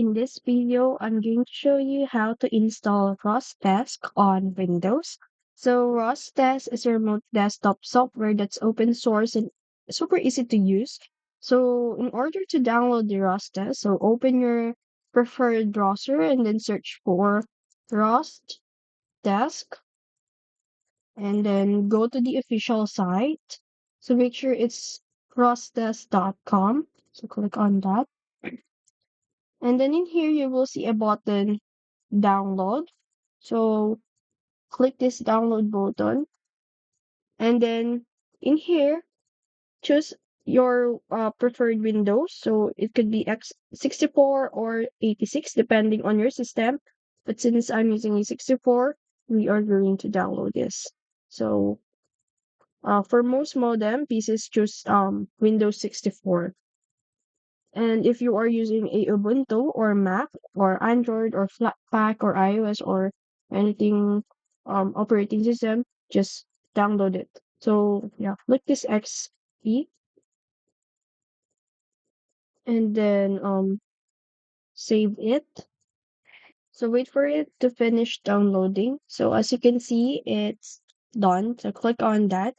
In this video, I'm going to show you how to install RustDesk on Windows. So RustDesk is a remote desktop software that's open source and super easy to use. So in order to download the RustDesk, so open your preferred browser and then search for RustDesk and then go to the official site. So make sure it's rustdesk.com. So click on that. And then in here, you will see a button download. So click this download button. And then in here, choose your preferred Windows. So it could be X64 or 86, depending on your system. But since I'm using a 64, we are going to download this. So for most modem pieces, choose Windows 64. And if you are using a Ubuntu or Mac or Android or Flatpak or iOS or anything operating system, just download it. So yeah, click this X key and then save it. So wait for it to finish downloading. So as you can see, it's done. So click on that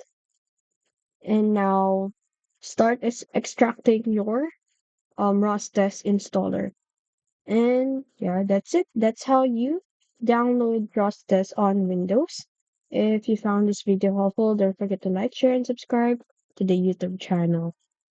and now start extracting your ROS installer. And yeah, that's it. That's how you download RustDesk on Windows. If you found this video helpful, don't forget to like, share, and subscribe to the YouTube channel.